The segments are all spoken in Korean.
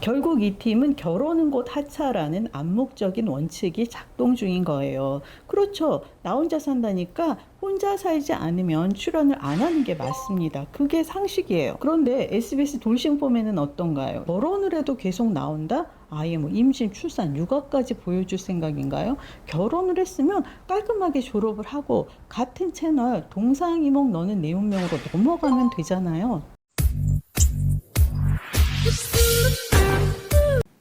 결국 이 팀은 결혼은 곧 하차라는 암묵적인 원칙이 작동 중인 거예요. 그렇죠. 나 혼자 산다니까 혼자 살지 않으면 출연을 안 하는 게 맞습니다. 그게 상식이에요. 그런데 SBS 돌싱폼에는 어떤가요? 결혼을 해도 계속 나온다? 아예 임신, 출산, 육아까지 보여줄 생각인가요? 결혼을 했으면 깔끔하게 졸업을 하고 같은 채널 동상이몽 너는 내 운명으로 넘어가면 되잖아요.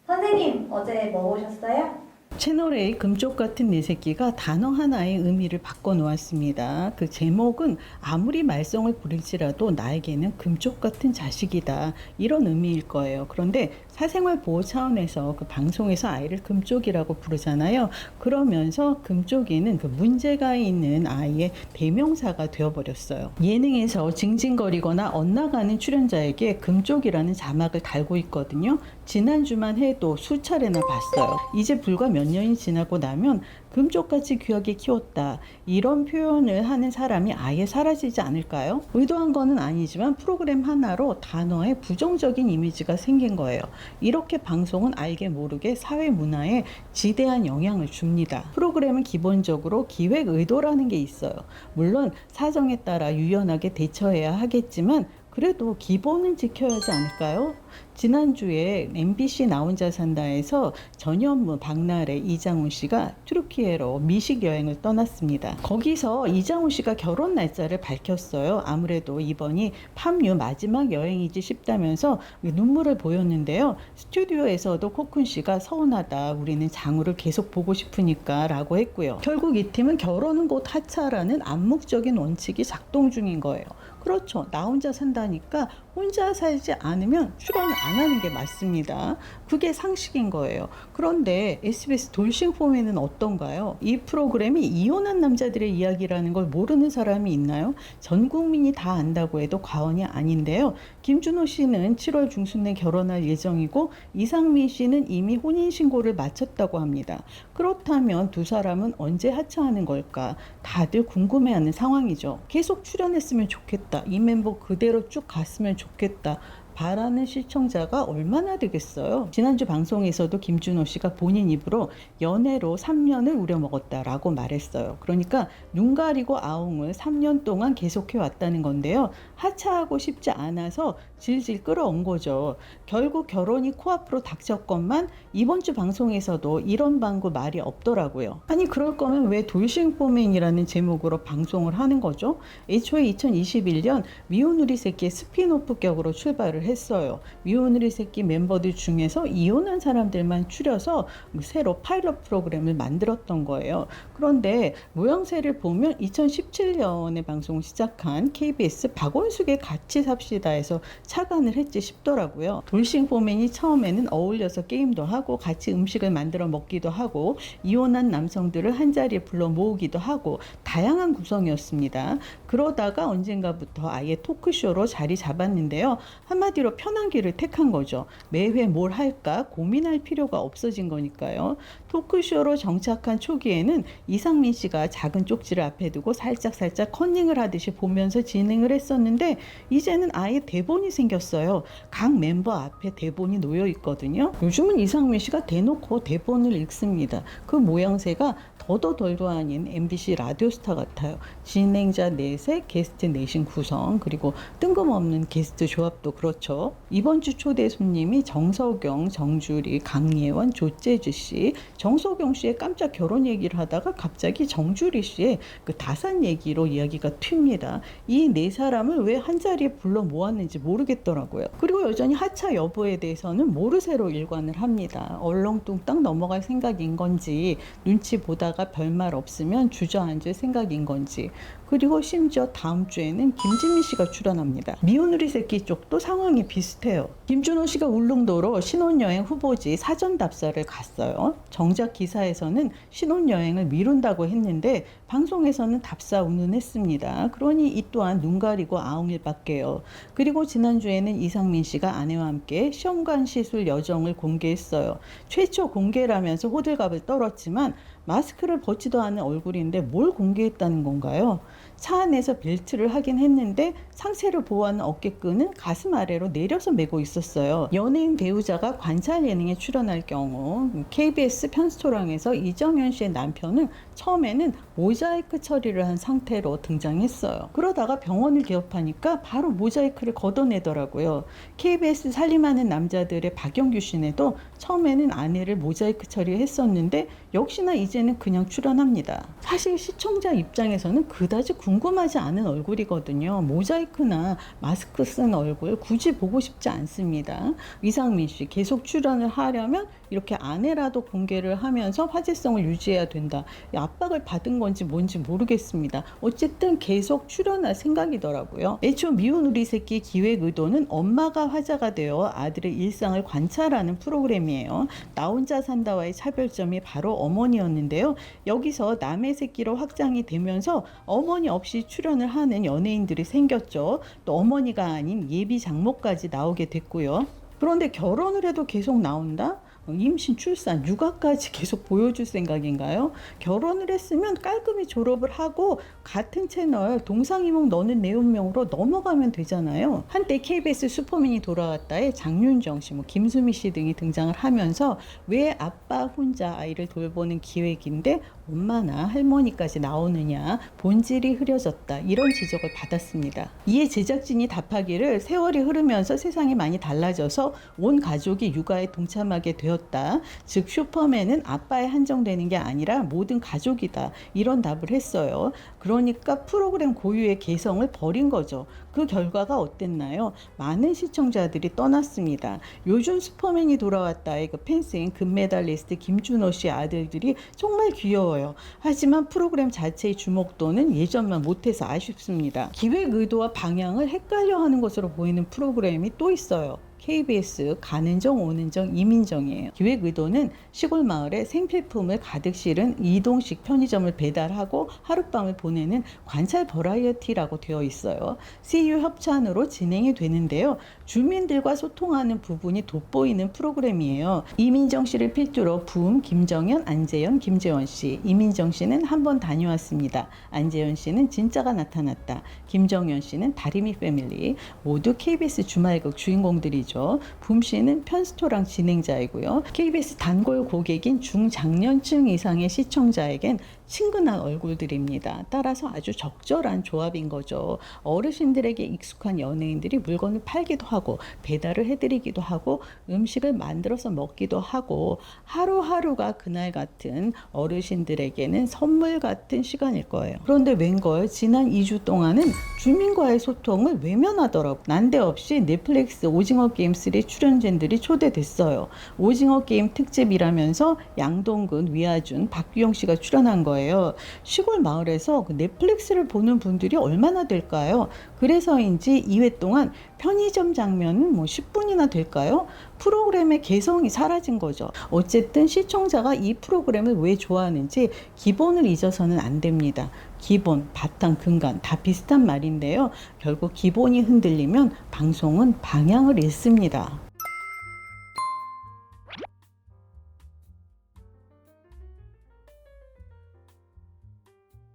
선생님, 어제 뭐 보셨어요? 채널A 금쪽 같은 내 새끼가 단어 하나의 의미를 바꿔놓았습니다. 그 제목은 아무리 말썽을 부릴지라도 나에게는 금쪽 같은 자식이다. 이런 의미일 거예요. 그런데 사생활 보호 차원에서 그 방송에서 아이를 금쪽이라고 부르잖아요. 그러면서 금쪽이는 그 문제가 있는 아이의 대명사가 되어버렸어요. 예능에서 징징거리거나 엇나가는 출연자에게 금쪽이라는 자막을 달고 있거든요. 지난주만 해도 수차례나 봤어요. 이제 불과 몇 년이 지나고 나면 금쪽같이 귀하게 키웠다. 이런 표현을 하는 사람이 아예 사라지지 않을까요? 의도한 거는 아니지만 프로그램 하나로 단어에 부정적인 이미지가 생긴 거예요. 이렇게 방송은 알게 모르게 사회 문화에 지대한 영향을 줍니다. 프로그램은 기본적으로 기획 의도라는 게 있어요. 물론 사정에 따라 유연하게 대처해야 하겠지만 그래도 기본은 지켜야 하지 않을까요? 지난주에 MBC 나 혼자 산다에서 전현무, 박나래, 이장훈 씨가 튀르키예로 미식 여행을 떠났습니다. 거기서 이장훈 씨가 결혼 날짜를 밝혔어요. 아무래도 이번이 팜유 마지막 여행이지 싶다면서 눈물을 보였는데요. 스튜디오에서도 코쿤 씨가 서운하다. 우리는 장우를 계속 보고 싶으니까 라고 했고요. 결국 이 팀은 결혼은 곧 하차라는 암묵적인 원칙이 작동 중인 거예요. 그렇죠. 나 혼자 산다니까 혼자 살지 않으면 출연을 안 하는 게 맞습니다. 그게 상식인 거예요. 그런데 SBS 돌싱폼에는 어떤가요? 이 프로그램이 이혼한 남자들의 이야기라는 걸 모르는 사람이 있나요? 전 국민이 다 안다고 해도 과언이 아닌데요. 김준호 씨는 7월 중순에 결혼할 예정이고 이상민 씨는 이미 혼인신고를 마쳤다고 합니다. 그렇다면 두 사람은 언제 하차하는 걸까? 다들 궁금해하는 상황이죠. 계속 출연했으면 좋겠다. 이 멤버 그대로 쭉 갔으면 좋겠다. 바라는 시청자가 얼마나 되겠어요? 지난주 방송에서도 김준호 씨가 본인 입으로 연애로 3년을 우려먹었다라고 말했어요. 그러니까 눈 가리고 아웅을 3년 동안 계속해 왔다는 건데요. 하차하고 싶지 않아서 질질 끌어온 거죠. 결국 결혼이 코앞으로 닥쳤건만 이번 주 방송에서도 이런 방구 말이 없더라고요. 아니 그럴 거면 왜 돌싱포맨이라는 제목으로 방송을 하는 거죠? 애초에 2021년 미운 우리 새끼의 스피노프 격으로 출발을 했어요. 미운 우리 새끼 멤버들 중에서 이혼한 사람들만 추려서 새로 파일럿 프로그램을 만들었던 거예요. 그런데 모양새를 보면 2017년에 방송을 시작한 KBS 박원숙의 같이 삽시다에서 착안을 했지 싶더라고요. 돌싱포맨이 처음에는 어울려서 게임도 하고 같이 음식을 만들어 먹기도 하고 이혼한 남성들을 한자리에 불러 모으기도 하고 다양한 구성이었습니다. 그러다가 언젠가부터 아예 토크쇼로 자리 잡았는데요. 한마디로 편한 길을 택한 거죠. 매회 뭘 할까 고민할 필요가 없어진 거니까요. 토크쇼로 정착한 초기에는 이상민 씨가 작은 쪽지를 앞에 두고 살짝 컨닝을 하듯이 보면서 진행을 했었는데 이제는 아예 대본이 생겼어요. 각 멤버 앞에 대본이 놓여 있거든요. 요즘은 이상민 씨가 대놓고 대본을 읽습니다. 그 모양새가 더도 덜도 아닌 MBC 라디오스타 같아요. 진행자 넷에 게스트 넷인 구성, 그리고 뜬금없는 게스트 조합도 그렇죠. 이번 주 초대 손님이 정석영, 정주리, 강예원, 조재주 씨. 정석영 씨의 깜짝 결혼 얘기를 하다가 갑자기 정주리 씨의 그 다산 얘기로 이야기가 튑니다. 이 네 사람을 왜 한자리에 불러 모았는지 모르겠더라고요. 그리고 여전히 하차 여부에 대해서는 모르쇠로 일관을 합니다. 얼렁뚱땅 넘어갈 생각인 건지 눈치 보다가 별말 없으면 주저앉을 생각인 건지. 그리고 심지어 다음 주에는 김진미 씨가 출연합니다. 미운 우리 새끼 쪽도 상황이 비슷해요. 김준호 씨가 울릉도로 신혼여행 후보지 사전 답사를 갔어요. 정작 기사에서는 신혼여행을 미룬다고 했는데 방송에서는 답사 운운했습니다. 그러니 이 또한 눈 가리고 아웅일 밖에요. 그리고 지난주에는 이상민 씨가 아내와 함께 시험관 시술 여정을 공개했어요. 최초 공개라면서 호들갑을 떨었지만 마스크를 벗지도 않은 얼굴인데 뭘 공개했다는 건가요? 차 안에서 벨트를 하긴 했는데 상체를 보호하는 어깨끈은 가슴 아래로 내려서 메고 있었어요. 연예인 배우자가 관찰 예능에 출연할 경우 KBS 편스토랑에서 이정현 씨의 남편은 처음에는 모자이크 처리를 한 상태로 등장했어요. 그러다가 병원을 개업하니까 바로 모자이크를 걷어내더라고요. KBS 살림하는 남자들의 박영규 씨네도 처음에는 아내를 모자이크 처리했었는데 역시나 이제는 그냥 출연합니다. 사실 시청자 입장에서는 그다지 궁금하지 않은 얼굴이거든요. 모자이크나 마스크 쓴 얼굴 굳이 보고 싶지 않습니다. 이상민 씨 계속 출연을 하려면 이렇게 아내라도 공개를 하면서 화제성을 유지해야 된다. 압박을 받은 건지 뭔지 모르겠습니다. 어쨌든 계속 출연할 생각이더라고요. 애초 미운 우리 새끼 기획 의도는 엄마가 화자가 되어 아들의 일상을 관찰하는 프로그램이에요. 나 혼자 산다와의 차별점이 바로 어머니였는데요. 여기서 남의 새끼로 확장이 되면서 어머니 없이 출연을 하는 연예인들이 생겼죠. 또 어머니가 아닌 예비 장모까지 나오게 됐고요. 그런데 결혼을 해도 계속 나온다? 임신, 출산, 육아까지 계속 보여줄 생각인가요? 결혼을 했으면 깔끔히 졸업을 하고 같은 채널 동상이몽 너는 내 운명으로 넘어가면 되잖아요. 한때 KBS 슈퍼맨이 돌아왔다에 장윤정 씨, 김수미 씨 등이 등장을 하면서 왜 아빠 혼자 아이를 돌보는 기획인데 엄마나 할머니까지 나오느냐, 본질이 흐려졌다, 이런 지적을 받았습니다. 이에 제작진이 답하기를 세월이 흐르면서 세상이 많이 달라져서 온 가족이 육아에 동참하게 되었다. 즉 슈퍼맨은 아빠에 한정되는 게 아니라 모든 가족이다, 이런 답을 했어요. 그러니까 프로그램 고유의 개성을 버린 거죠. 그 결과가 어땠나요? 많은 시청자들이 떠났습니다. 요즘 슈퍼맨이 돌아왔다의 그 펜싱 금메달리스트 김준호 씨 아들들이 정말 귀여워요. 하지만 프로그램 자체의 주목도는 예전만 못해서 아쉽습니다. 기획 의도와 방향을 헷갈려하는 것으로 보이는 프로그램이 또 있어요. KBS 가는 정 오는 정 이민정이에요. 기획 의도는 시골 마을에 생필품을 가득 실은 이동식 편의점을 배달하고 하룻밤을 보내는 관찰 버라이어티라고 되어 있어요. CU 협찬으로 진행이 되는데요. 주민들과 소통하는 부분이 돋보이는 프로그램이에요. 이민정 씨를 필두로 부음 김정현, 안재현, 김재원 씨. 이민정 씨는 한번 다녀왔습니다. 안재현 씨는 진짜가 나타났다. 김정현 씨는 다리미 패밀리. 모두 KBS 주말극 주인공들이죠. 붐 씨는 편스토랑 진행자이고요. KBS 단골 고객인 중장년층 이상의 시청자에겐 친근한 얼굴들입니다. 따라서 아주 적절한 조합인 거죠. 어르신들에게 익숙한 연예인들이 물건을 팔기도 하고 배달을 해드리기도 하고 음식을 만들어서 먹기도 하고 하루하루가 그날 같은 어르신들에게는 선물 같은 시간일 거예요. 그런데 웬걸 지난 2주 동안은 주민과의 소통을 외면하더라고요. 난데없이 넷플릭스 오징어 게임 3 출연진들이 초대됐어요. 오징어 게임 특집이라면서 양동근, 위아준, 박규영 씨가 출연한 거예요. 시골 마을에서 넷플릭스를 보는 분들이 얼마나 될까요? 그래서인지 2회 동안 편의점 장면은 10분이나 될까요? 프로그램의 개성이 사라진 거죠. 어쨌든 시청자가 이 프로그램을 왜 좋아하는지 기본을 잊어서는 안 됩니다. 기본, 바탕, 근간 다 비슷한 말인데요. 결국 기본이 흔들리면 방송은 방향을 잃습니다.